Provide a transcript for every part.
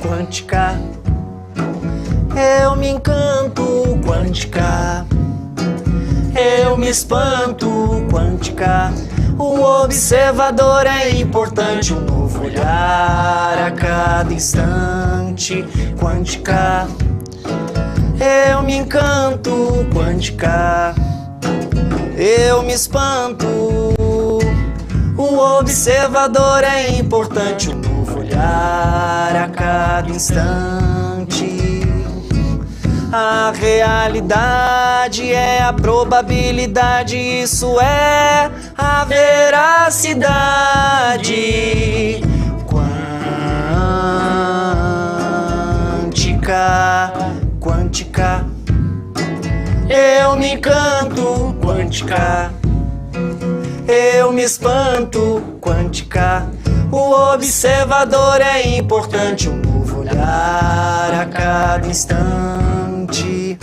quântica. Eu me encanto, quântica. Eu me espanto, quântica. O observador é importante, um novo olhar a cada instante, quântica. Eu me encanto, quântica. Eu me espanto. O observador é importante, um novo olhar a cada instante. A realidade é a probabilidade, isso é a veracidade quântica, quântica. Eu me encanto, quântica. Eu me espanto, quântica. O observador é importante, um novo olhar a cada instante.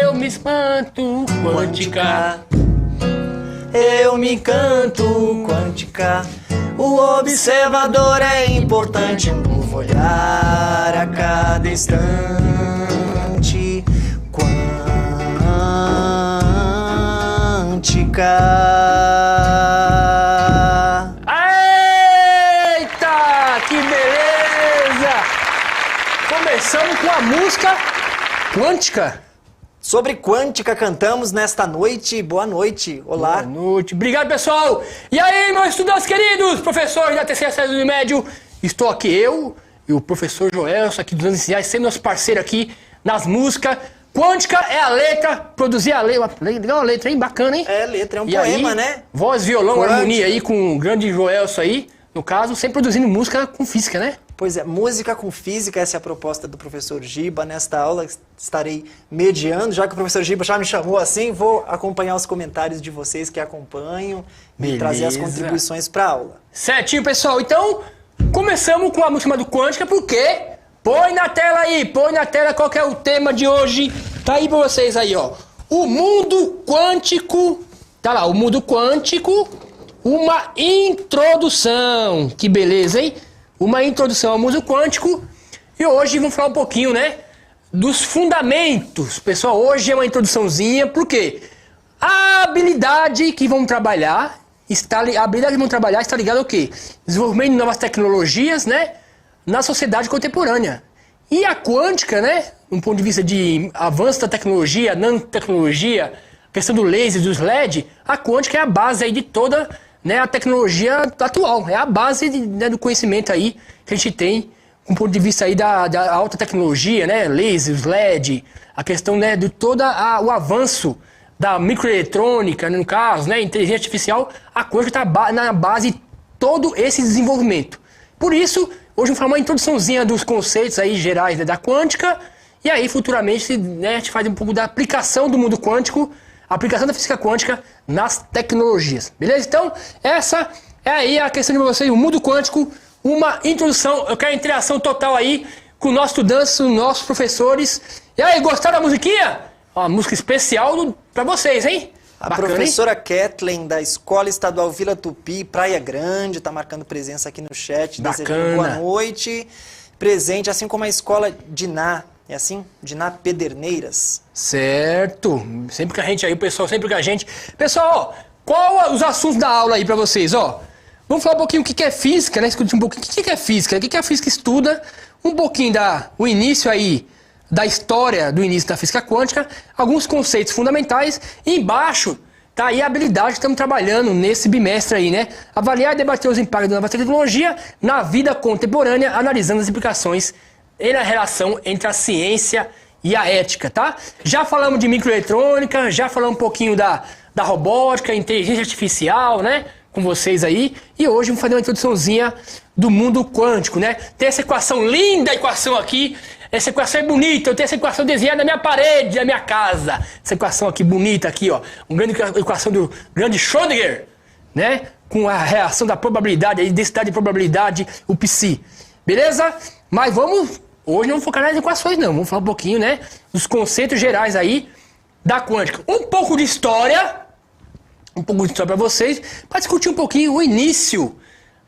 Eu me espanto, quântica. Eu me encanto, quântica. O observador é importante, um novo olhar a cada instante. Quântica. Eita, que beleza! Começamos com a música Quântica. Sobre quântica cantamos nesta noite. Boa noite. Olá. Boa noite. Obrigado, pessoal. E aí, meus estudantes queridos, professores da terceira série do médio, estou aqui eu e o professor Joelson aqui dos anos iniciais, sendo nosso parceiro aqui nas músicas. Quântica é a letra, produzir a letra, legal a letra, hein? Bacana, hein? É, letra, é um e poema, aí, né? Voz, violão, Quântica. harmonia aí com o grande Joelson aí, no caso, sempre produzindo música com física, né? Pois é, música com física, essa é a proposta do professor Giba. Nesta aula estarei mediando, já que o professor Giba já me chamou assim, vou acompanhar os comentários de vocês que acompanham e trazer as contribuições para a aula. Certinho, pessoal. Então, começamos com a música do Quântica, porque põe na tela aí, põe na tela qual que é o tema de hoje. Tá aí pra vocês aí, ó. O mundo quântico, tá lá, o mundo quântico, uma introdução. Que beleza, hein? Uma introdução ao mundo quântico. E hoje vamos falar um pouquinho, né, dos fundamentos. Pessoal, hoje é uma introduçãozinha, por quê? A habilidade que vamos trabalhar, está ligada ao quê? Desenvolvimento de novas tecnologias, né, na sociedade contemporânea. E a quântica, né, um ponto de vista de avanço da tecnologia, nanotecnologia, questão do laser, dos LED, a quântica é a base aí de toda, né, a tecnologia atual. É a base né, do conhecimento aí que a gente tem, com um ponto de vista aí da alta tecnologia, né, lasers, LED, a questão, né, de todo o avanço da microeletrônica, no caso, né, inteligência artificial, a quântica está na base de todo esse desenvolvimento. Por isso, hoje vamos falar uma introduçãozinha dos conceitos aí gerais, né, da quântica, e aí futuramente, né, a gente faz um pouco da aplicação do mundo quântico, a aplicação da física quântica nas tecnologias, beleza? Então, essa é aí a questão de vocês, o mundo quântico, uma introdução, eu quero interação total aí com os nossos estudantes, os nossos professores. E aí, gostaram da musiquinha? Uma música especial pra vocês, hein? A Bacana, professora Kathleen, da Escola Estadual Vila Tupi, Praia Grande, está marcando presença aqui no chat, desejando boa noite. Presente, assim como a Escola Diná, é assim? Diná Pederneiras. Certo. Sempre com a gente aí, o pessoal, sempre com a gente. Pessoal, ó, qual os assuntos da aula aí pra vocês, ó? Vamos falar um pouquinho o que é física, né? Discutir um pouquinho o que é física, o que a física estuda, um pouquinho o início aí da história do início da física quântica, alguns conceitos fundamentais, e embaixo tá aí a habilidade que estamos trabalhando nesse bimestre aí, né? Avaliar e debater os impactos da nova tecnologia na vida contemporânea, analisando as implicações e na relação entre a ciência e a ética, tá? Já falamos de microeletrônica, já falamos um pouquinho da robótica, inteligência artificial, né? Com vocês aí, e hoje vamos fazer uma introduçãozinha do mundo quântico, né? Tem essa equação, linda equação aqui. Essa equação é bonita, eu tenho essa equação desenhada na minha parede, da minha casa. Essa equação aqui bonita aqui, ó. Uma grande equação do grande Schrödinger, né? Com a reação da probabilidade, a densidade de probabilidade, o psi. Beleza? Mas hoje não vamos focar nas equações não, vamos falar um pouquinho, né? Dos conceitos gerais aí da quântica. Um pouco de história para vocês, para discutir um pouquinho o início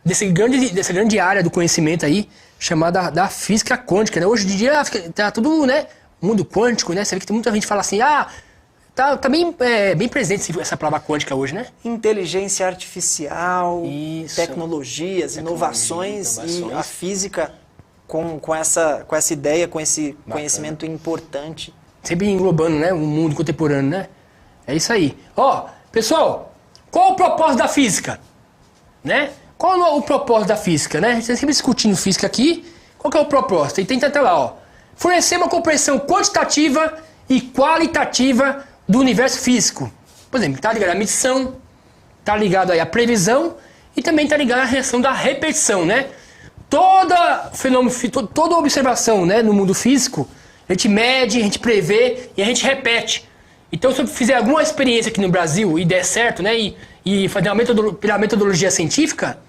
dessa grande área do conhecimento aí, chamada da física quântica, né? Hoje em dia tá tudo, né? Mundo quântico, né? Você vê que tem muita gente que fala assim, tá bem presente essa palavra quântica hoje, né? Inteligência artificial, Isso. tecnologias, inovações e a física com essa ideia, com esse conhecimento importante. Sempre englobando, né? O mundo contemporâneo, né? É isso aí. Ó, pessoal, qual o propósito da física? Né? Qual é o propósito da física, né? A gente tá sempre discutindo física aqui. Qual que é o propósito? E tem até lá, ó. Fornecer uma compreensão quantitativa e qualitativa do universo físico. Por exemplo, está ligado à medição, está ligado aí à previsão e também está ligado à reação da repetição, né? Toda observação, né, no mundo físico, a gente mede, a gente prevê e a gente repete. Então, se eu fizer alguma experiência aqui no Brasil e der certo, né, e fazer pela metodologia científica,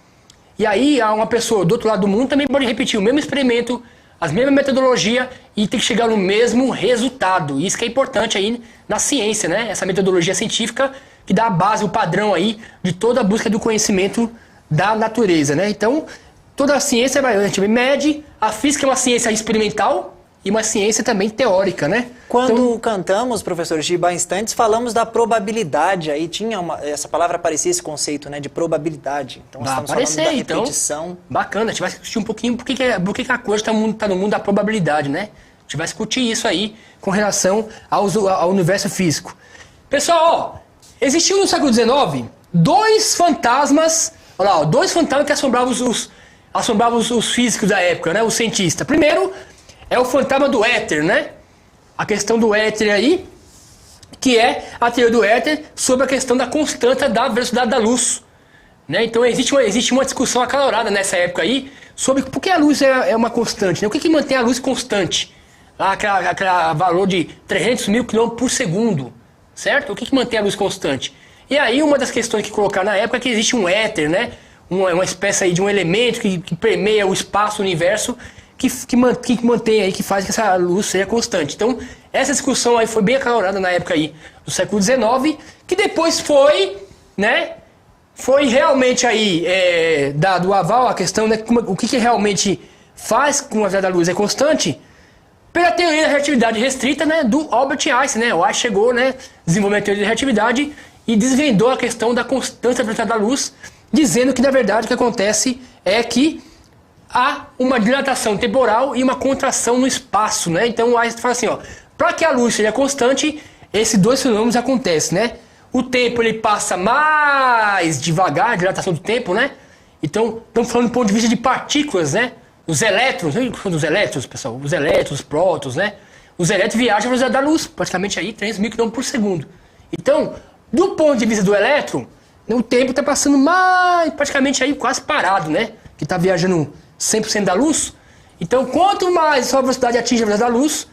e aí uma pessoa do outro lado do mundo também pode repetir o mesmo experimento, a mesma metodologia e tem que chegar no mesmo resultado. Isso que é importante aí na ciência, né? Essa metodologia científica que dá a base, o padrão aí de toda a busca do conhecimento da natureza, né? Então, toda a ciência a gente mede, a física é uma ciência experimental e uma ciência também teórica, né? Quando cantamos, professor Giba, há instantes, falamos da probabilidade. Aí tinha essa palavra aparecia, esse conceito, né, de probabilidade. Então, estamos falando da repetição. Então, bacana, a gente vai discutir um pouquinho por que a coisa está no mundo da probabilidade, né? A gente vai discutir isso aí com relação ao universo físico. Pessoal, ó, existiu no século XIX dois fantasmas que assombravam os físicos da época, né? Os cientistas. Primeiro é o fantasma do éter, né? A questão do éter aí, que é a teoria do éter sobre a questão da constância da velocidade da luz, né? Então existe uma discussão acalorada nessa época aí sobre por que a luz é uma constante, né? O que mantém a luz constante? Aquele valor de 300 mil quilômetros por segundo, certo? O que mantém a luz constante? E aí uma das questões que colocaram na época é que existe um éter, né? Uma espécie aí de um elemento que permeia o espaço, o universo, que mantém aí, que faz que essa luz seja constante. Então, essa discussão aí foi bem acalorada na época aí do século XIX, que depois foi, né, foi realmente aí dado o aval à questão, né, o que realmente faz com que a luz é constante, pela teoria da relatividade restrita, né, do Albert Einstein, né? O Einstein chegou, né, desenvolveu a teoria da relatividade e desvendou a questão da constância da velocidade da luz, dizendo que, na verdade, o que acontece é que há uma dilatação temporal e uma contração no espaço, né? Então, o Einstein fala assim, ó, para que a luz seja constante, esses dois fenômenos acontecem, né? O tempo, ele passa mais devagar, a dilatação do tempo, né? Então, estamos falando do ponto de vista de partículas, né? Os elétrons, os elétrons, pessoal, os elétrons, os prótons, né? Os elétrons viajam à velocidade da luz, praticamente aí 300 mil km por segundo. Então, do ponto de vista do elétron, o tempo está passando praticamente aí quase parado, né? Que está viajando 100% da luz. Então, quanto mais a sua velocidade atinge a velocidade da luz,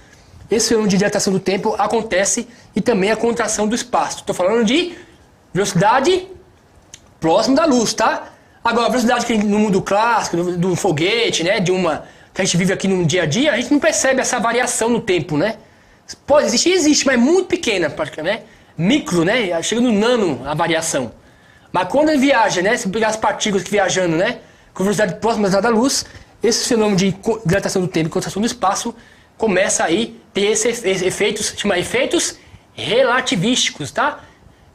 esse fenômeno de dilatação do tempo acontece e também a contração do espaço. Estou falando de velocidade próxima da luz, tá? Agora, a velocidade que no mundo clássico, do foguete, né, que a gente vive aqui no dia a dia, a gente não percebe essa variação no tempo, né? Pode existir, existe, mas muito pequena, né? Micro, né? Chega no nano a variação. Mas quando ele viaja, né? Se pegar as partículas que viajando, né? Com velocidade próxima da velocidade da luz, esse fenômeno de dilatação do tempo e contração do espaço começa aí a ter esses efeitos, chama efeitos relativísticos, tá?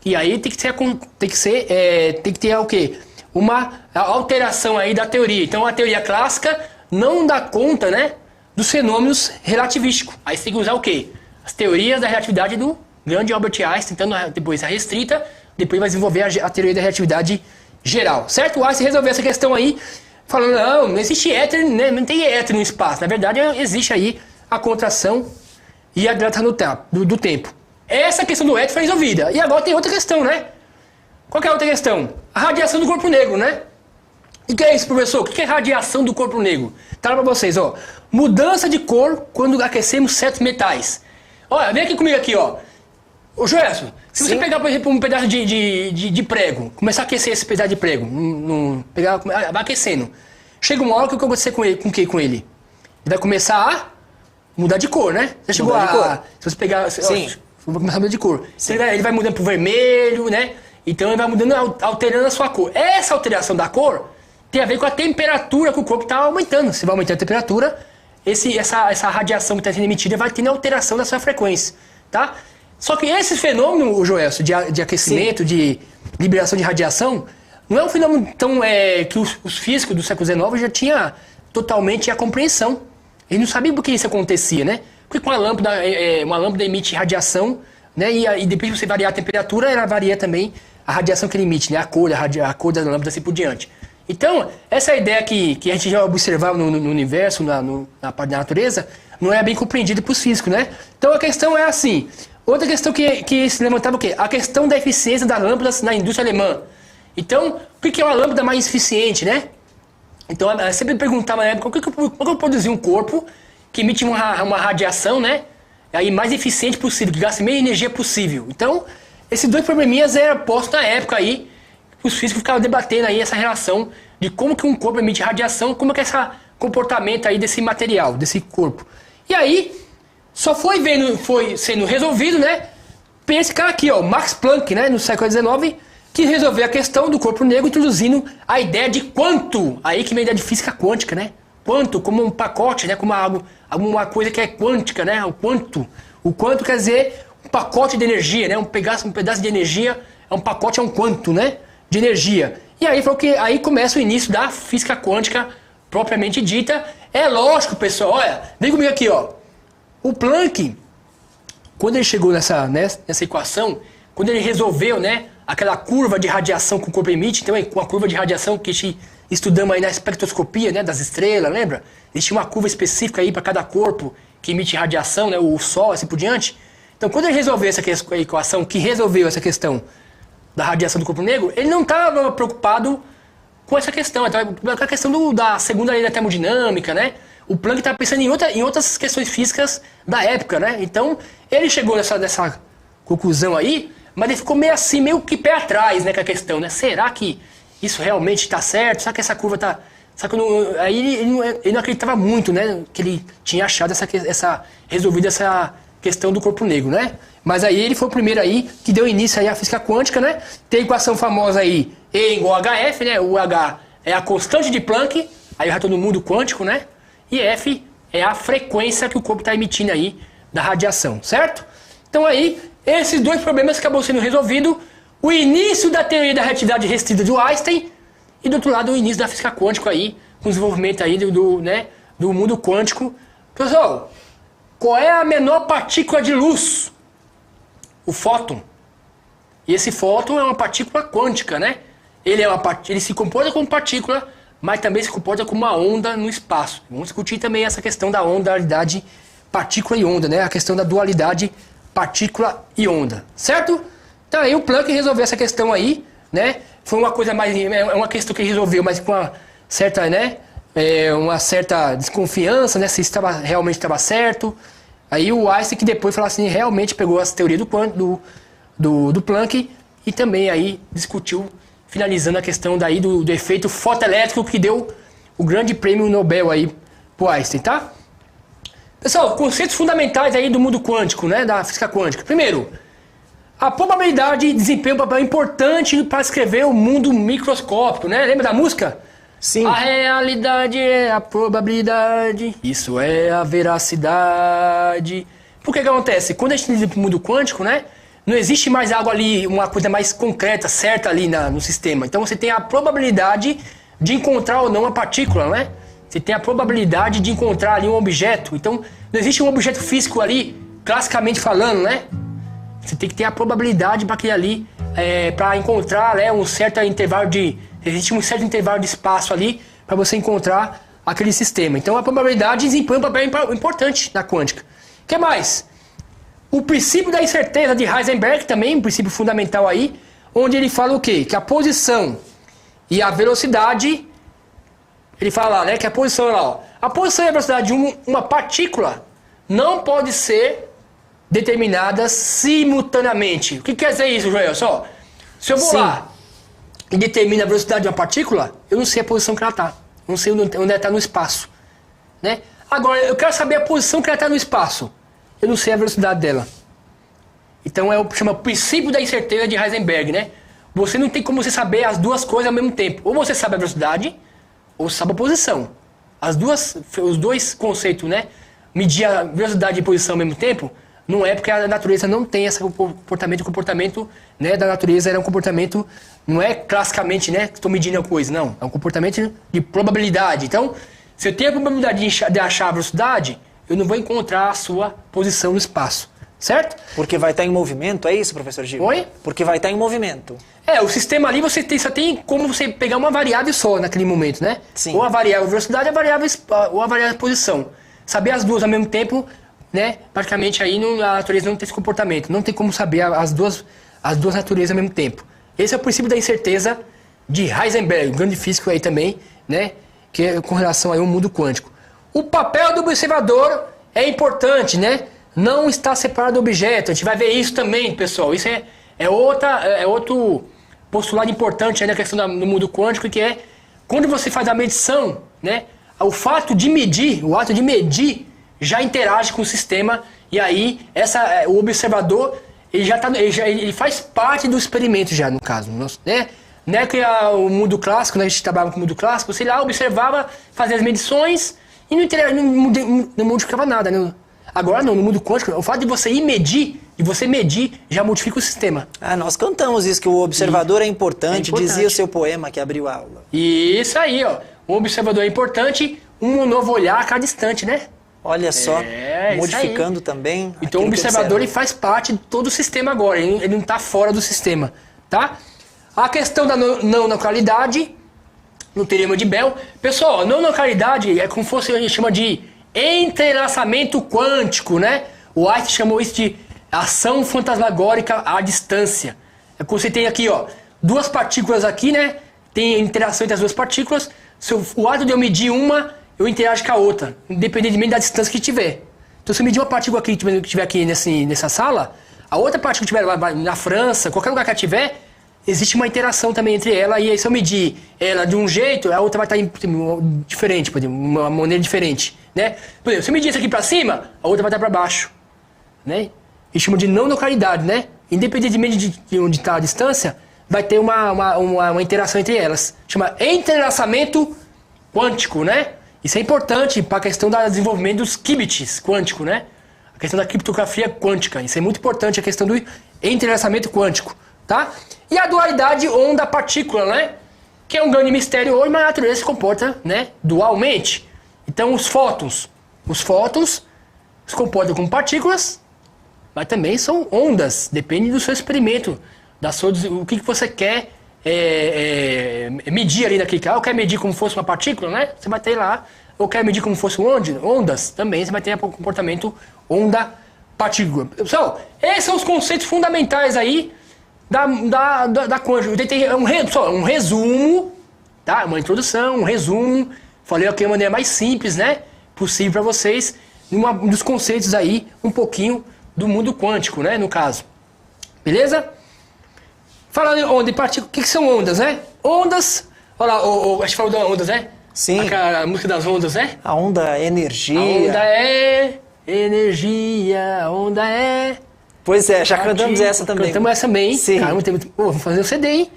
E aí tem que ter o quê? Uma alteração aí da teoria. Então a teoria clássica não dá conta, né, dos fenômenos relativísticos. Aí você tem que usar o quê? As teorias da relatividade do grande Albert Einstein, tentando depois a restrita, depois vai desenvolver a teoria da relatividade geral, certo? O Einstein resolveu essa questão aí, falando, não existe éter, né? Não tem éter no espaço. Na verdade, existe aí a contração e a dilatação do tempo. Essa questão do éter foi resolvida. E agora tem outra questão, né? Qual que é a outra questão? A radiação do corpo negro, né? E que é isso, professor? O que é radiação do corpo negro? Tá lá pra vocês, ó. Mudança de cor quando aquecemos certos metais. Olha, vem aqui comigo aqui, ó. Ô, Joelson, se você pegar, por exemplo, um pedaço de prego, começar a aquecer esse pedaço de prego, vai aquecendo. Chega uma hora, o que vai acontecer com ele? Ele vai começar a mudar de cor, né? Já chegou a... Se você pegar... Sim. Vai começar a mudar de cor. Ele vai mudando pro vermelho, né? Então ele vai mudando, alterando a sua cor. Essa alteração da cor tem a ver com a temperatura que o corpo está aumentando. Se vai aumentando a temperatura, essa radiação que está sendo emitida vai tendo alteração da sua frequência, tá? Só que esse fenômeno, Joelso, de aquecimento, sim, de liberação de radiação, não é um fenômeno tão que os físicos do século XIX já tinham totalmente a compreensão. Eles não sabiam por que isso acontecia, né? Porque com uma lâmpada emite radiação, né? E depois que você variar a temperatura, ela varia também a radiação que ele emite, né? A cor da lâmpada, assim por diante. Então, essa ideia que a gente já observava no universo, na parte da natureza, não é bem compreendida para os físicos, né? Então a questão é assim. Outra questão que se levantava o quê? A questão da eficiência das lâmpadas na indústria alemã. Então, por que é uma lâmpada mais eficiente, né? Então, eu sempre perguntava na época, como que eu produzia um corpo que emite uma radiação, né? Aí mais eficiente possível, que gaste menos energia possível. Então, esses dois probleminhas eram postos na época aí, os físicos ficavam debatendo aí essa relação de como que um corpo emite radiação, como que é esse comportamento aí desse material, desse corpo. E aí, só foi sendo resolvido, né? Esse cara aqui, ó, Max Planck, né, no século XIX, que resolveu a questão do corpo negro introduzindo a ideia de quanto, aí que vem a ideia de física quântica, né? Quanto como um pacote, né? Como alguma coisa que é quântica, né? O quanto. O quanto quer dizer um pacote de energia, né? Um pedaço de energia, um pacote é um quanto, né? De energia. E aí foi que aí começa o início da física quântica propriamente dita. É lógico, pessoal, olha, vem comigo aqui, ó. O Planck, quando ele chegou nessa equação, quando ele resolveu, né, aquela curva de radiação que o corpo emite, então uma curva de radiação que a gente estudamos aí na espectroscopia, né, das estrelas, lembra? Existe uma curva específica aí para cada corpo que emite radiação, né, o Sol, assim por diante. Então, quando ele resolveu essa equação, que resolveu essa questão da radiação do corpo negro, ele não estava preocupado com essa questão, com a questão da segunda lei da termodinâmica, né? O Planck estava pensando em outras questões físicas da época, né? Então, ele chegou nessa conclusão aí, mas ele ficou meio assim, meio que pé atrás, né, com a questão, né? Será que isso realmente está certo? Será que essa curva está... Aí ele não acreditava muito, né? Que ele tinha achado resolvido essa questão do corpo negro, né? Mas aí ele foi o primeiro aí que deu início aí à física quântica, né? Tem a equação famosa aí, E igual a HF, né? O H é a constante de Planck, aí já estou no mundo quântico, né? E F é a frequência que o corpo está emitindo aí da radiação, certo? Então aí, esses dois problemas acabam sendo resolvidos. O início da teoria da relatividade restrita do Einstein e do outro lado o início da física quântica aí, com o desenvolvimento aí do mundo quântico. Pessoal, qual é a menor partícula de luz? O fóton. E esse fóton é uma partícula quântica, né? Ele se comporta como partícula, mas também se comporta como uma onda no espaço. Vamos discutir também essa questão da dualidade partícula e onda, né? A questão da dualidade partícula e onda, certo? Então aí o Planck resolveu essa questão aí, né? Foi uma coisa mais... É uma questão que ele resolveu, mas com uma certa, né? Uma certa desconfiança, né? Se realmente estava certo. Aí o Einstein que depois falou assim, realmente pegou as teorias do Planck e também aí discutiu, finalizando a questão daí do efeito fotoelétrico que deu o grande prêmio Nobel aí pro Einstein, tá? Pessoal, conceitos fundamentais aí do mundo quântico, né? Da física quântica. Primeiro, a probabilidade desempenha um papel importante para escrever o mundo microscópico, né? Lembra da música? Sim. A realidade é a probabilidade, isso é a veracidade. Por que acontece? Quando a gente diz para o mundo quântico, né? Não existe mais algo ali, uma coisa mais concreta, certa ali no sistema. Então você tem a probabilidade de encontrar ou não a partícula, né? Você tem a probabilidade de encontrar ali um objeto. Então não existe um objeto físico ali, classicamente falando, né? Você tem que ter a probabilidade para aquele ali, para encontrar, né, um certo intervalo de... Existe um certo intervalo de espaço ali para você encontrar aquele sistema. Então a probabilidade desempenha um papel importante na quântica. O que mais? O princípio da incerteza de Heisenberg também, um princípio fundamental aí, onde ele fala o quê? Que a posição e a velocidade, ele fala lá, né, que a posição, lá, ó, a posição e a velocidade de uma partícula não pode ser determinadas simultaneamente. O que quer dizer isso, Joel? Só, se eu vou lá e determino a velocidade de uma partícula, eu não sei a posição que ela está. Não sei onde ela está no espaço, né? Agora, eu quero saber a posição que ela está no espaço. Eu não sei a velocidade dela. Então chama princípio da incerteza de Heisenberg, né? Você não tem como você saber as duas coisas ao mesmo tempo. Ou você sabe a velocidade, ou sabe a posição. Os dois conceitos, né? Medir a velocidade e posição ao mesmo tempo, não é porque a natureza não tem esse comportamento. O comportamento, né, da natureza era um comportamento, não é classicamente, né, que estou medindo a coisa, não. É um comportamento de probabilidade. Então, se eu tenho a probabilidade de achar a velocidade, eu não vou encontrar a sua posição no espaço. Certo? Porque vai estar em movimento, é isso, professor Giba? Oi? Porque vai estar em movimento. O sistema ali só tem como você pegar uma variável só naquele momento, né? Sim. Ou a variável velocidade ou a variável posição. Saber as duas ao mesmo tempo, né? Praticamente aí a natureza não tem esse comportamento. Não tem como saber as duas naturezas ao mesmo tempo. Esse é o princípio da incerteza de Heisenberg, um grande físico aí também, né? Que é com relação aí ao mundo quântico. O papel do observador é importante, né? Não está separado do objeto. A gente vai ver isso também, pessoal. Isso é outro postulado importante aí na questão do mundo quântico, que é quando você faz a medição, né? O ato de medir já interage com o sistema, e aí o observador ele faz parte do experimento já, no caso, né? Não é que o mundo clássico, né, a gente trabalhava com o mundo clássico, você lá observava, fazia as medições e não modificava nada, né? Agora não, no mundo quântico, o fato de você medir, já modifica o sistema. Nós cantamos isso, que o observador é importante, dizia o seu poema que abriu a aula. Isso aí, ó. O observador é importante, um novo olhar a cada instante, né? Olha só, modificando também. Então o observador ele faz parte de todo o sistema agora, ele não está fora do sistema, tá? A questão da não localidade, no teorema de Bell. Pessoal, a não localidade é como se fosse, a gente chama de entrelaçamento quântico, né? O Einstein chamou isso de ação fantasmagórica à distância. É como você tem aqui, ó, duas partículas aqui, né? Tem interação entre as duas partículas. O ato de eu medir uma, eu interajo com a outra, independentemente da distância que tiver. Então, se eu medir uma partícula aqui, que tiver aqui nessa sala, a outra partícula que tiver na França, qualquer lugar que ela tiver, existe uma interação também entre ela, e aí se eu medir ela de um jeito, a outra vai estar diferente, de uma maneira diferente, né? Por exemplo, se eu medir isso aqui para cima, a outra vai estar para baixo, né? Eles chamam de não localidade, né? Independentemente de onde está a distância, vai ter uma interação entre elas. Chama entrelaçamento quântico, né? Isso é importante para a questão do desenvolvimento dos qubits quântico, né? A questão da criptografia quântica. Isso é muito importante, a questão do entrelaçamento quântico, tá? E a dualidade onda-partícula, né? Que é um grande mistério hoje, mas a natureza se comporta, né, dualmente. Então os fótons se comportam como partículas, mas também são ondas. Depende do seu experimento, o que você quer medir ali naquele carro. Ou quer medir como fosse uma partícula, né? Você vai ter lá. Ou quer medir como fosse ondas, também você vai ter o comportamento onda-partícula. Pessoal, esses são os conceitos fundamentais aí da quântica. Eu tentei um resumo, tá? Uma introdução, um resumo. Falei aqui de uma maneira mais simples, né? Possível para vocês, um dos conceitos aí, um pouquinho do mundo quântico, né? No caso. Beleza? Falando em onda e partícula, o que são ondas, né? Ondas, olha lá, a gente falou de ondas, né? Sim. A música das ondas, né? A onda é energia. A onda é energia, a onda é... Pois é, já cantamos essa também. Cantamos essa também. Sim. Caramba, vamos fazer um CD, hein?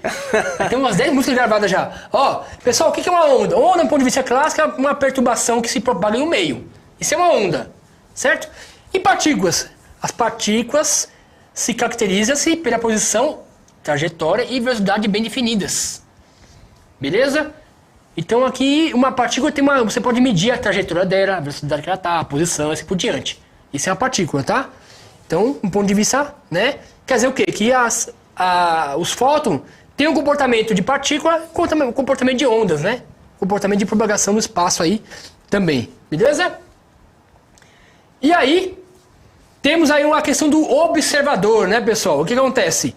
Tem umas 10 músicas gravadas já. Ó, pessoal, o que é uma onda? Onda, do ponto de vista clássico, é uma perturbação que se propaga no meio. Isso é uma onda, certo? E partículas? As partículas se caracterizam-se pela posição, trajetória e velocidade bem definidas. Beleza? Então aqui, uma partícula você pode medir a trajetória dela, a velocidade que ela está, a posição, assim por diante. Isso é uma partícula, tá? Então, um ponto de vista, né? Quer dizer o quê? Que os fótons têm um comportamento de partícula, um comportamento de ondas, né? Comportamento de propagação no espaço aí também. Beleza? E aí, temos aí uma questão do observador, né, pessoal? O que acontece?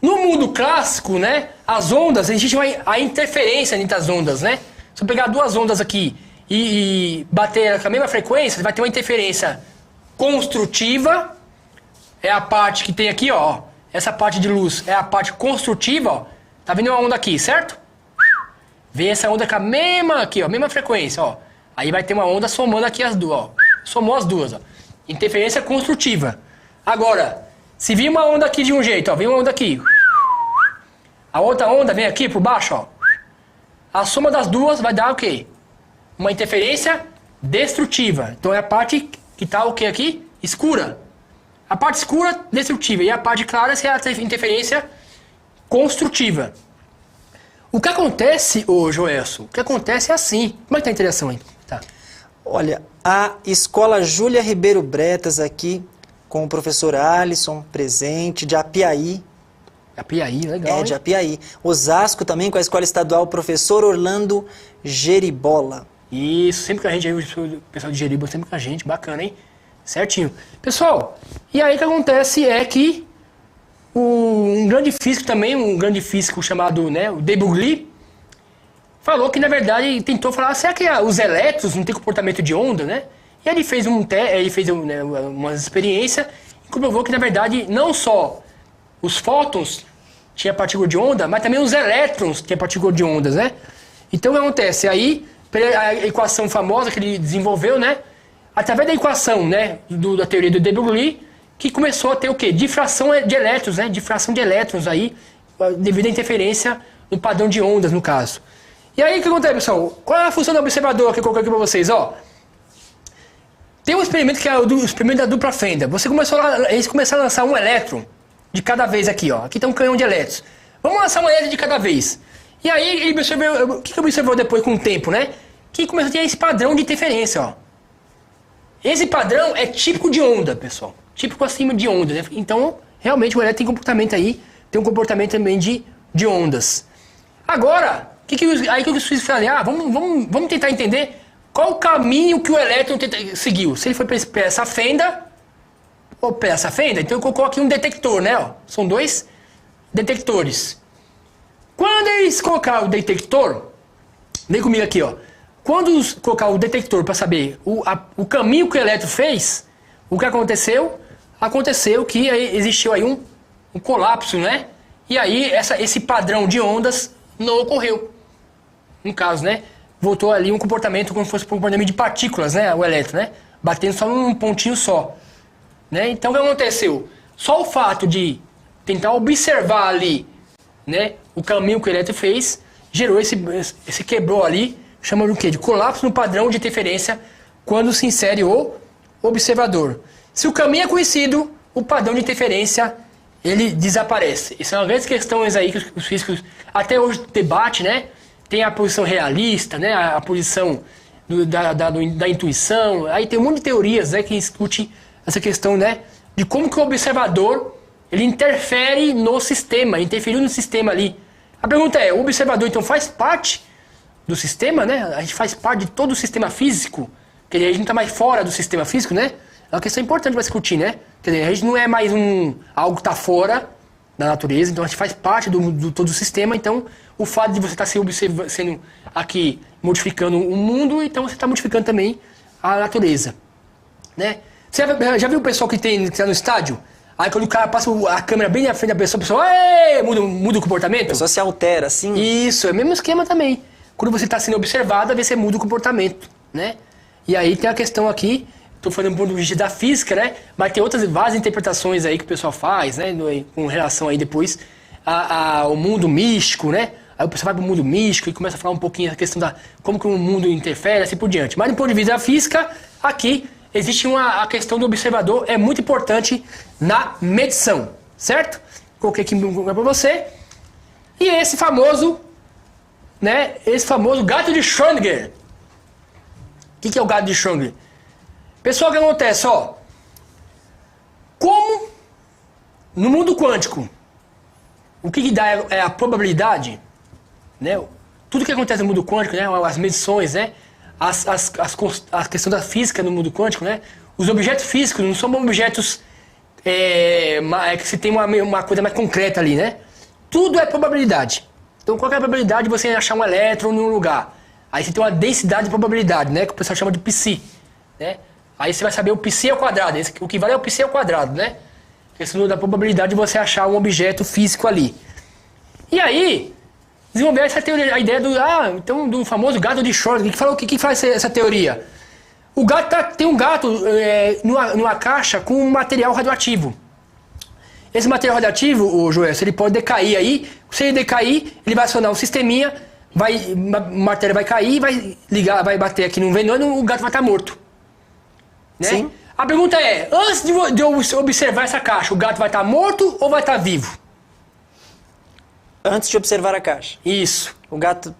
No mundo clássico, né? As ondas, existe a interferência entre as ondas, né? Se eu pegar duas ondas aqui e bater com a mesma frequência, vai ter uma interferência construtiva. É a parte que tem aqui, ó. Essa parte de luz é a parte construtiva, ó. Tá vendo uma onda aqui, certo? Vem essa onda com a mesma frequência, ó. Aí vai ter uma onda somando aqui as duas, ó. Somou as duas, ó. Interferência construtiva. Agora, se vir uma onda aqui de um jeito, ó. Vem uma onda aqui. A outra onda vem aqui por baixo, ó. a soma das duas vai dar o quê? Uma interferência destrutiva. Então é a parte que está o quê aqui? Escura. A parte escura, destrutiva. E a parte clara é a interferência construtiva. O que acontece, ô Joelson? O que acontece é assim. Como é que tá a interação aí? Tá. Olha, a Escola Júlia Ribeiro Bretas aqui, com o professor Alisson presente, de Apiaí. Apiaí, legal. De Apiaí. Osasco também, com a Escola Estadual Professor Orlando Geribola. Isso, sempre com a gente aí, o pessoal de Jeribola, sempre com a gente, bacana, hein? Certinho. Pessoal, e aí o que acontece é que um grande físico também, um grande físico chamado, né, o de Broglie, falou que, na verdade, tentou falar, será que os elétrons não têm comportamento de onda, né? E ele fez, né, uma experiência e comprovou que, na verdade, não só os fótons tinham partícula de onda, mas também os elétrons tinham partícula de ondas, né? Então, o que acontece? Aí, a equação famosa que ele desenvolveu, né? Através da equação, né, da teoria do de Broglie, que começou a ter o quê? Difração de elétrons, né? Difração de elétrons aí, devido à interferência no padrão de ondas, no caso. E aí, o que acontece, pessoal? Qual é a função do observador que eu coloquei aqui para vocês, ó? Tem um experimento que é o experimento da dupla fenda. Eles começaram a lançar um elétron de cada vez aqui, ó. Aqui tem um canhão de elétrons. Vamos lançar um elétron de cada vez. E aí, ele observou, o que observou depois com o tempo, né? Que começou a ter esse padrão de interferência, ó. Esse padrão é típico de onda, pessoal. Típico acima de onda, né? Então, realmente o elétron tem comportamento aí, tem um comportamento também de ondas. Agora, aí que os físicos falaram, vamos tentar entender qual o caminho que o elétron seguiu. Se ele foi para essa fenda, ou para essa fenda, então eu coloco aqui um detector, né? Ó, são dois detectores. Quando eles colocaram o detector, vem comigo aqui, ó. Quando colocar o detector para saber o caminho que o elétron fez, o que aconteceu? Aconteceu que existiu aí um colapso, né? E aí esse padrão de ondas não ocorreu. No caso, né? Voltou ali um comportamento como se fosse um comportamento de partículas, né? O elétron, né? Batendo só num pontinho só. Né? Então o que aconteceu? Só o fato de tentar observar ali, né, o caminho que o elétron fez, gerou esse quebrou ali, chama de o quê? De colapso no padrão de interferência quando se insere o observador. Se o caminho é conhecido, o padrão de interferência ele desaparece. Essas são as grandes questões aí que os físicos até hoje debatem, né? Tem a posição realista, né? A posição da intuição. Aí tem um monte de teorias, né, que discute essa questão, né, de como que o observador ele interfere no sistema, interferiu no sistema ali. A pergunta é, o observador então faz parte do sistema, né? A gente faz parte de todo o sistema físico, quer dizer, a gente não está mais fora do sistema físico, né? É uma questão importante para discutir, né? Quer dizer, a gente não é mais algo que está fora da natureza, então a gente faz parte do todo o sistema, então o fato de você estar sendo aqui modificando o mundo, então você está modificando também a natureza, né? Você já viu o pessoal que está no estádio? Aí quando o cara passa a câmera bem na frente da pessoa, a pessoa muda o comportamento? A pessoa se altera, assim? Isso, é o mesmo esquema também. Quando você está sendo observado, às vezes você muda o comportamento, né? E aí tem a questão aqui, estou falando do ponto de vista da física, né? Mas tem várias interpretações aí que o pessoal faz, né? Com relação aí depois ao mundo místico, né? Aí o pessoal vai para o mundo místico e começa a falar um pouquinho a questão da como que o mundo interfere, assim por diante. Mas do ponto de vista da física, aqui existe a questão do observador, é muito importante na medição, certo? Coloquei aqui para você. E esse famoso, né? Esse famoso gato de Schrödinger. O que é o gato de Schrödinger? Pessoal, o que acontece, ó? Como no mundo quântico, o que dá é a probabilidade, né? Tudo que acontece no mundo quântico, né? As medições, né? A questão da física no mundo quântico, né? Os objetos físicos não são objetos que se tem uma coisa mais concreta ali, né? Tudo é probabilidade. Então, qual é a probabilidade de você achar um elétron em um lugar? Aí você tem uma densidade de probabilidade, né? Que o pessoal chama de π, né? Aí você vai saber o π ao quadrado. O que vale é o π ao quadrado, né? Questão da probabilidade de você achar um objeto físico ali. E aí, desenvolver essa teoria, a ideia do famoso gato de Schrödinger. O que faz essa teoria? O gato tem um gato numa caixa com um material radioativo. Esse material radioativo, o Joel, ele pode decair aí. Se ele decair, ele vai acionar um sisteminha, matéria vai cair, vai ligar, vai bater aqui no veneno e o gato vai estar morto. Né? Sim. A pergunta é, antes de eu observar essa caixa, o gato vai estar morto ou vai estar vivo? Antes de observar a caixa. Isso. O gato...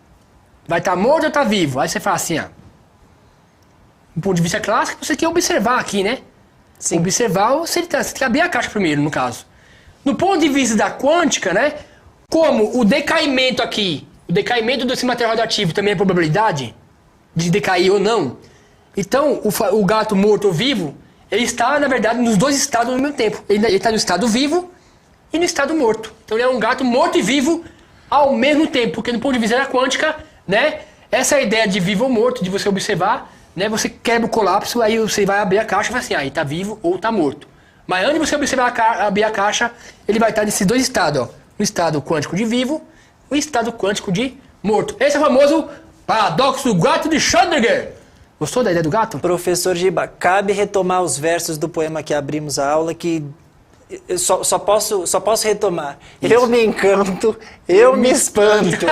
Vai estar morto ou estar vivo? Aí você fala assim, do ponto de vista clássico, você quer observar aqui, né? Sim. Observar, você tem que abrir a caixa primeiro, no caso. No ponto de vista da quântica, né? Como o decaimento aqui, o decaimento desse material radioativo também é probabilidade de decair ou não. Então, o gato morto ou vivo, ele está, na verdade, nos dois estados ao mesmo tempo. Ele está no estado vivo e no estado morto. Então, ele é um gato morto e vivo ao mesmo tempo. Porque, do ponto de vista da quântica, né? Essa ideia de vivo ou morto, de você observar, né? Você quebra o colapso, aí você vai abrir a caixa e vai assim, aí está vivo ou está morto. Mas antes de você observar abrir a caixa, ele vai estar nesses dois estados, ó. O estado quântico de vivo e o estado quântico de morto. Esse é o famoso paradoxo do gato de Schrödinger. Gostou da ideia do gato? Professor Giba, cabe retomar os versos do poema que abrimos a aula, que eu só posso retomar. Isso. Eu me encanto, eu me espanto.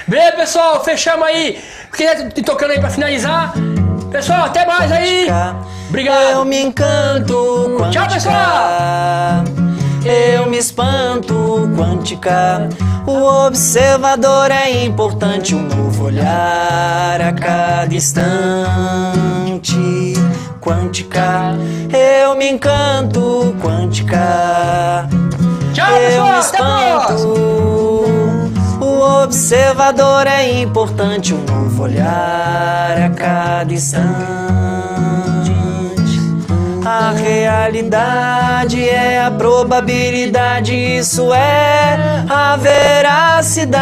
Bem, pessoal, fechamos aí. Queria ir tocando aí pra finalizar. Pessoal, até mais aí. Obrigado. Eu me encanto, quântica. Tchau, pessoal. Eu me espanto, quântica. O observador é importante, um novo olhar a cada instante. Quântica, eu me encanto, quântica. Tchau, pessoal, eu me espanto. O observador é importante, um novo olhar a cada instante. A realidade é a probabilidade, isso é a veracidade.